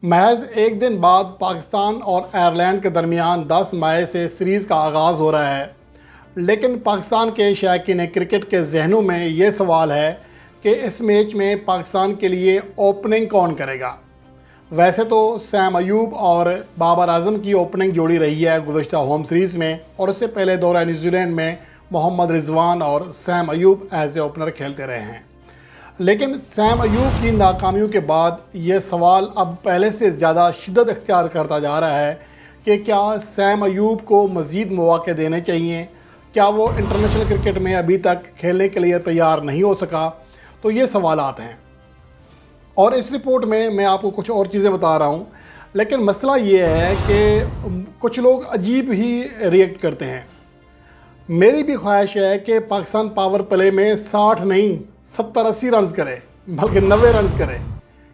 महज एक दिन बाद पाकिस्तान और आयरलैंड के दरमियान 10 मई से सीरीज़ का आगाज़ हो रहा है, लेकिन पाकिस्तान के शायकीन क्रिकेट के जहनों में ये सवाल है कि इस मैच में पाकिस्तान के लिए ओपनिंग कौन करेगा। वैसे तो सैम अयूब और बाबर आजम की ओपनिंग जोड़ी रही है गुज़श्ता होम सीरीज़ में, और उससे पहले दौरा न्यूजीलैंड में मोहम्मद रिजवान और Saim Ayub as a opener खेलते रहे हैं। लेकिन सैम अयूब की नाकामियों के बाद ये सवाल अब पहले से ज़्यादा शिद्दत इख्तियार करता जा रहा है कि क्या सैम अयूब को मज़ीद मौक़े देने चाहिए, क्या वो इंटरनेशनल क्रिकेट में अभी तक खेलने के लिए तैयार नहीं हो सका। तो ये सवालात हैं और इस रिपोर्ट में मैं आपको कुछ और चीज़ें बता रहा हूँ, लेकिन मसला ये है कि कुछ लोग अजीब ही रिएक्ट करते हैं। मेरी भी ख्वाहिश है कि पाकिस्तान पावर प्ले में 60 नहीं 70-80 रन करे, बल्कि 90 रन करे।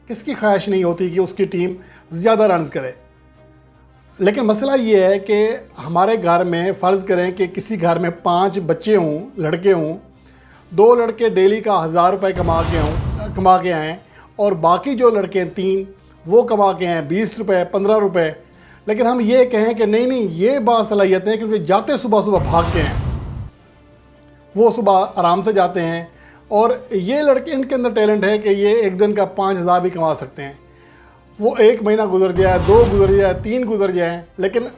किसकी ख्वाहिश नहीं होती कि उसकी टीम ज़्यादा रन करे। लेकिन मसला ये है कि हमारे घर में फ़र्ज़ करें कि किसी घर में 5 बच्चे हों, लड़के हों, 2 लड़के डेली का 1000 रुपये कमा के आएँ और बाकी जो लड़के 3 वो कमा के आएँ 20 रुपये 15 रुपये। लेकिन हम ये कहें कि नहीं ये बासलाहियतें हैं क्योंकि जाते सुबह सुबह भाग के हैं, वो सुबह आराम से जाते हैं और ये लड़के इनके अंदर टैलेंट है कि ये एक दिन का 5000 भी कमा सकते हैं। वो 1 महीना गुजर जाए, 2 गुजर जाए, 3 गुजर जाए, लेकिन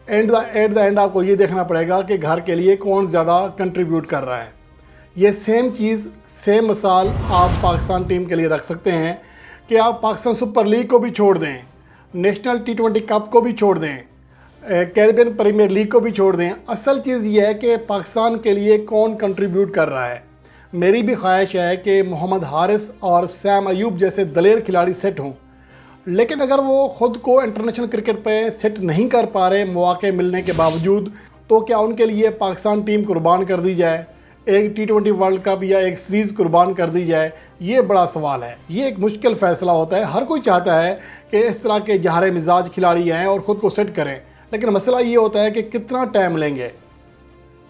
एट द एंड आपको ये देखना पड़ेगा कि घर के लिए कौन ज़्यादा कंट्रीब्यूट कर रहा है। ये सेम चीज़ सेम मिसाल आप पाकिस्तान टीम के लिए रख सकते हैं कि आप पाकिस्तान सुपर लीग को भी छोड़ दें, नेशनल T20 कप को भी छोड़ दें, कैरिबियन प्रीमियर लीग को भी छोड़ दें। असल चीज़ ये है कि पाकिस्तान के लिए कौन कंट्रीब्यूट कर रहा है। मेरी भी ख्वाहिश है कि मोहम्मद हारिस और सैम अयूब जैसे दलेर खिलाड़ी सेट हों, लेकिन अगर वो ख़ुद को इंटरनेशनल क्रिकेट पे सेट नहीं कर पा रहे मौके मिलने के बावजूद, तो क्या उनके लिए पाकिस्तान टीम कुर्बान कर दी जाए, एक T20 वर्ल्ड कप या एक सीरीज़ कुर्बान कर दी जाए? ये बड़ा सवाल है। ये एक मुश्किल फ़ैसला होता है। हर कोई चाहता है कि इस तरह के जहर मिजाज खिलाड़ी आएँ और ख़ुद को सेट करें, लेकिन मसला ये होता है कि कितना टाइम लेंगे।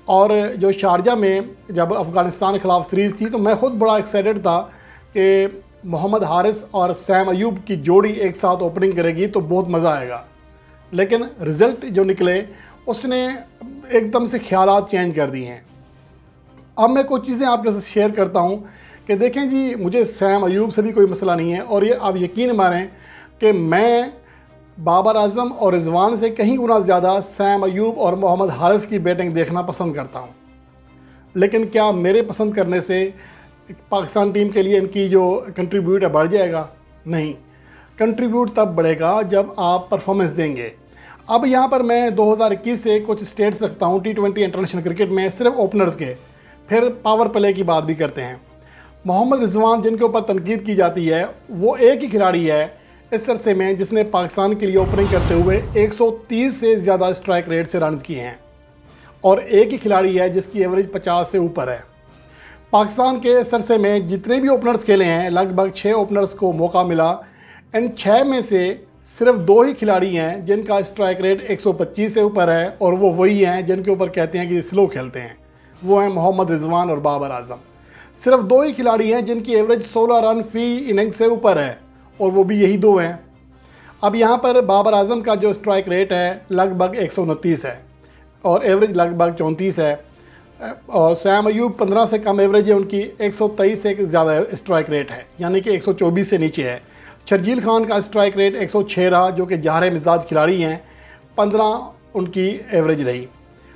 और जो शारजा में जब अफ़गानिस्तान के ख़िलाफ़ सीरीज़ थी तो मैं ख़ुद बड़ा एक्साइटेड था कि मोहम्मद हारिस और सैम अयूब की जोड़ी एक साथ ओपनिंग करेगी तो बहुत मज़ा आएगा। लेकिन रिज़ल्ट जो निकले उसने एकदम से ख़यालात चेंज कर दिए हैं। अब मैं कुछ चीज़ें आपके साथ शेयर करता हूँ कि देखें जी, मुझे सैम अयूब से भी कोई मसला नहीं है और ये आप यकीन मानें कि मैं बाबर आजम और रिजवान से कहीं गुना ज़्यादा सैम अयूब और मोहम्मद हारिस की बैटिंग देखना पसंद करता हूँ। लेकिन क्या मेरे पसंद करने से पाकिस्तान टीम के लिए इनकी जो कंट्रीब्यूट है बढ़ जाएगा? नहीं, कंट्रीब्यूट तब बढ़ेगा जब आप परफॉर्मेंस देंगे। अब यहाँ पर मैं 2021 से कुछ स्टेट्स रखता हूँ T20 इंटरनेशनल क्रिकेट में सिर्फ ओपनर्स के, फिर पावर प्ले की बात भी करते हैं। मोहम्मद रिजवान जिनके ऊपर तनकीद की जाती है, वो एक ही खिलाड़ी है इस अरसे में जिसने पाकिस्तान के लिए ओपनिंग करते हुए 130 से ज़्यादा स्ट्राइक रेट से रन किए हैं, और एक ही खिलाड़ी है जिसकी एवरेज 50 से ऊपर है। पाकिस्तान के इस अरसे में जितने भी ओपनर्स खेले हैं, लगभग 6 ओपनर्स को मौका मिला। इन 6 में से सिर्फ 2 ही खिलाड़ी हैं जिनका स्ट्राइक रेट 125 से ऊपर है, और वो वही हैं जिनके ऊपर कहते हैं कि स्लो खेलते हैं। वो हैं मोहम्मद रिजवान और बाबर आजम। सिर्फ 2 ही खिलाड़ी हैं जिनकी एवरेज 16 रन फ़ी इनिंग से ऊपर है, और वो भी यही 2 हैं। अब यहाँ पर बाबर आजम का जो स्ट्राइक रेट है लगभग 129 है और एवरेज लगभग 34 है, और सैम अयूब 15 से कम एवरेज है उनकी, 123 से ज़्यादा स्ट्राइक रेट है, यानी कि 124 से नीचे है। शर्जील खान का स्ट्राइक रेट 106 रहा, जो कि जहर मिजाज खिलाड़ी हैं, 15 उनकी एवरेज रही।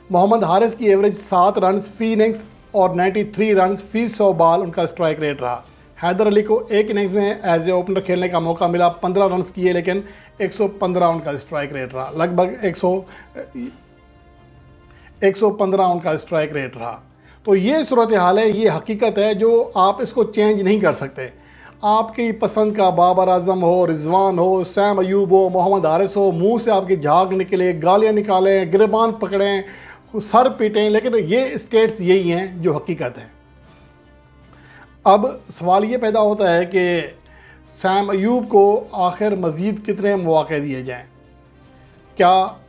मोहम्मद हारिस की एवरेज 7 रन फ़ी इनिंग्स और 93 रन फ़ी 100 बॉल उनका स्ट्राइक रेट रहा। हैदर अली को एक इनिंग्स में एज ए ओपनर खेलने का मौका मिला, 15 रन किए, लेकिन 115 उनका स्ट्राइक रेट रहा, लगभग 115 उनका स्ट्राइक रेट रहा। तो ये सूरत हाल है, ये हकीकत है जो आप इसको चेंज नहीं कर सकते। आपकी पसंद का बाबर आजम हो, रिजवान हो, सैम अयूब हो, मोहम्मद हारिस हो, मुंह से आपकी झाग निकले, गालियाँ निकालें, गिरबान पकड़ें, सर पीटें, लेकिन ये स्टेट्स यही हैं जो हकीकत है। अब सवाल ये पैदा होता है कि सैम अयूब को आखिर मज़ीद कितने मौके दिए जाएं? क्या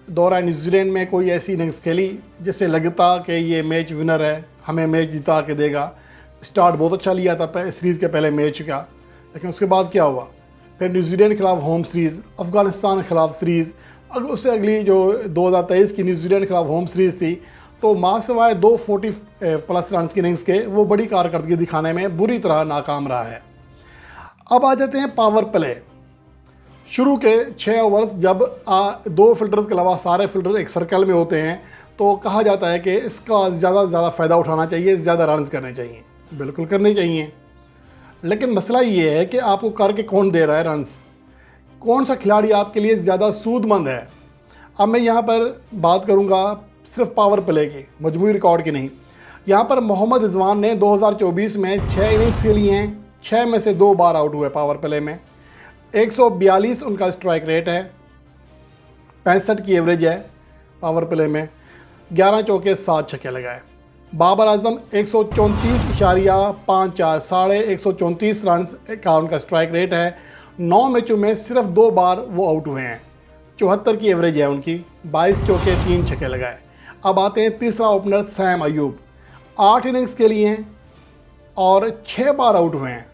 दौरा न्यूजीलैंड में कोई ऐसी इनिंग्स खेली जिससे लगता कि ये मैच विनर है, हमें मैच जिता के देगा? स्टार्ट बहुत अच्छा लिया था सीरीज़ के पहले मैच का, लेकिन उसके बाद क्या हुआ? फिर न्यूजीलैंड के खिलाफ होम सीरीज़, अफ़गानिस्तान के खिलाफ सीरीज़, उससे अगली जो 2023 की न्यूजीलैंड के खिलाफ होम सीरीज़ थी, तो माँ सिवाय 240+ रन की इनिंग्स के वो बड़ी कारकर्दगी दिखाने में बुरी तरह नाकाम रहा है। अब आ जाते हैं पावर प्ले। शुरू के 6 ओवर्स जब 2 फील्डर्स के अलावा सारे फील्डर एक सर्कल में होते हैं तो कहा जाता है कि इसका ज़्यादा से ज़्यादा फ़ायदा उठाना चाहिए, ज़्यादा रन्स करने चाहिए। बिल्कुल करने चाहिए, लेकिन मसला ये है कि आपको करके कौन दे रहा है रन्स, कौन सा खिलाड़ी आपके लिए ज़्यादा सूदमंद है। अब मैं यहाँ पर बात करूँगा सिर्फ पावर प्ले की, मजमूई रिकॉर्ड की नहीं। यहाँ पर मोहम्मद रिजवान ने 2024 में 6 इनिंग्स खेली हैं, 6 में से 2 बार आउट हुए पावर प्ले में। 142 उनका स्ट्राइक रेट है, 65 की एवरेज है पावर प्ले में, 11 चौके 7 छक्के लगाए। बाबर आजम 134.54 134 रन का उनका स्ट्राइक रेट है। 9 मैचों में सिर्फ 2 बार वो आउट हुए हैं, 74 की एवरेज है उनकी, 22 चौके 3 छक्के लगाए। अब आते हैं तीसरा ओपनर सैम अयूब, 8 इनिंग्स के लिए हैं और 6 बार आउट हुए हैं,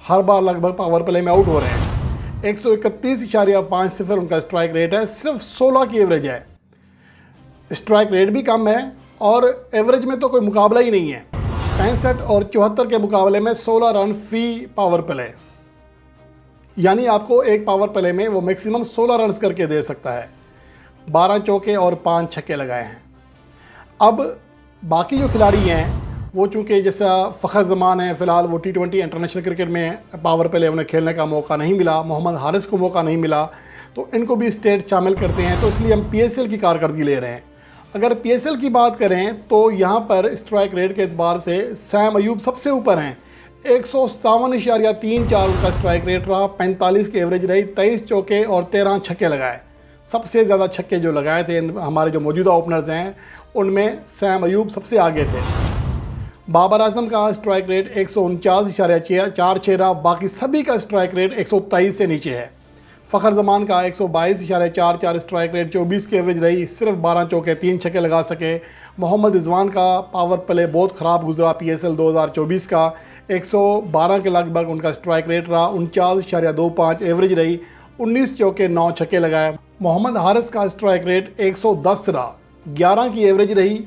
हर बार लगभग पावर प्ले में आउट हो रहे हैं। 131.50 उनका स्ट्राइक रेट है, सिर्फ 16 की एवरेज है। स्ट्राइक रेट भी कम है और एवरेज में तो कोई मुकाबला ही नहीं है। 65 और 74 के मुकाबले में 16 रन फी पावर प्ले, यानी आपको एक पावर प्ले में वो मैक्सिमम 16 रन करके दे सकता है। 12 चौके और 5 छक्के लगाए हैं। अब बाकी जो खिलाड़ी हैं वो चूँकि जैसा फ़खर जमान है, फ़िलहाल वो T20 इंटरनेशनल क्रिकेट में पावर प्ले उन्हें खेलने का मौका नहीं मिला, मोहम्मद हारिस को मौका नहीं मिला, तो इनको भी स्टेट शामिल करते हैं, तो इसलिए हम PSL की कारकर्दगी ले रहे हैं। अगर PSL की बात करें तो यहाँ पर स्ट्राइक रेट के एतबार से सैम अयूब सबसे ऊपर हैं। 157.34 उनका स्ट्राइक रेट रहा, 45 की एवरेज रही, 23 चौके और 13 छक्के लगाए। सबसे ज़्यादा छक्के जो लगाए थे हमारे जो मौजूदा ओपनर्स हैं उनमें सैम अयूब सबसे आगे थे। बाबर आजम का स्ट्राइक रेट 149.46 रहा, बाकी सभी का स्ट्राइक रेट 123 से नीचे है। फ़खर जमान का 122.44 स्ट्राइक रेट, 24 की एवरेज रही, सिर्फ 12 चौके 3 छक्के लगा सके। मोहम्मद रिजवान का पावर प्ले बहुत ख़राब गुजरा, PSL 2024 का 112 के लगभग उनका स्ट्राइक रेट रहा, 49.25 एवरेज रही, 19 चौके 9 छक्के लगाए। मोहम्मद हारिस का स्ट्राइक रेट 110 रहा, 11 की एवरेज रही,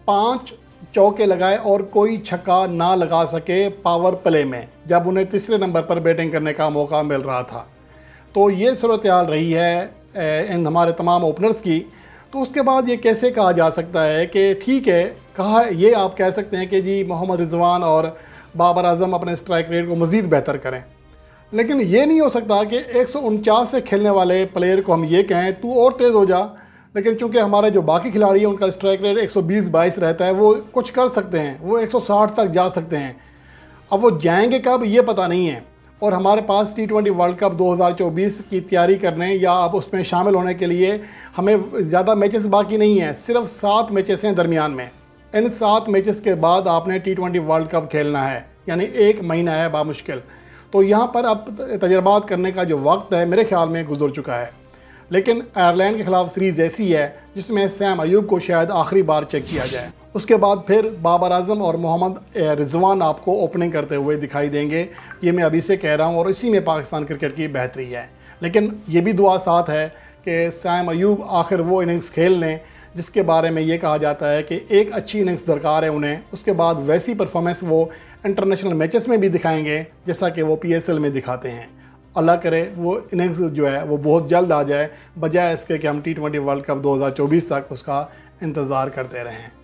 5 चौके लगाए और कोई छक्का ना लगा सके पावर प्ले में, जब उन्हें तीसरे नंबर पर बैटिंग करने का मौका मिल रहा था। तो ये सूरत हाल रही है इन हमारे तमाम ओपनर्स की। तो उसके बाद ये कैसे कहा जा सकता है कि ठीक है, कहा ये आप कह सकते हैं कि जी मोहम्मद रिजवान और बाबर आजम अपने स्ट्राइक रेट को मज़ीद बेहतर करें, लेकिन ये नहीं हो सकता कि 149 से खेलने वाले प्लेयर को हम ये कहें तू और तेज़ हो जा, लेकिन चूंकि हमारे जो बाकी खिलाड़ी हैं उनका स्ट्राइक रेट 120-22 रहता है, वो कुछ कर सकते हैं, वो 160 तक जा सकते हैं। अब वो जाएंगे कब ये पता नहीं है। और हमारे पास T20 वर्ल्ड कप 2024 की तैयारी करने या अब उसमें शामिल होने के लिए हमें ज़्यादा मैचेस बाकी नहीं है, सिर्फ 7 मैचेस हैं दरमियान में। इन 7 मैचेस के बाद आपने T20 वर्ल्ड कप खेलना है, यानी 1 महीना है बामुश्किल। तो यहाँ पर अब तजर्बात करने का जो वक्त है मेरे ख्याल में गुजर चुका है। लेकिन आयरलैंड के ख़िलाफ़ सीरीज़ ऐसी है जिसमें सैम अयूब को शायद आखिरी बार चेक किया जाए। उसके बाद फिर बाबर आजम और मोहम्मद रिजवान आपको ओपनिंग करते हुए दिखाई देंगे। ये मैं अभी से कह रहा हूँ और इसी में पाकिस्तान क्रिकेट की बेहतरी है। लेकिन ये भी दुआ साथ है कि सैम अयूब आखिर वो इनिंग्स खेल लें जिसके बारे में ये कहा जाता है कि एक अच्छी इनिंग्स दरकार है उन्हें। उसके बाद वैसी परफॉर्मेंस वो इंटरनेशनल मैचेस में भी दिखाएंगे जैसा कि वो PSL में दिखाते हैं। अल्लाह करे वो इनिंग्स जो है वो बहुत जल्द आ जाए, बजाय इसके कि हम T20 वर्ल्ड कप 2024 तक उसका इंतज़ार करते रहें।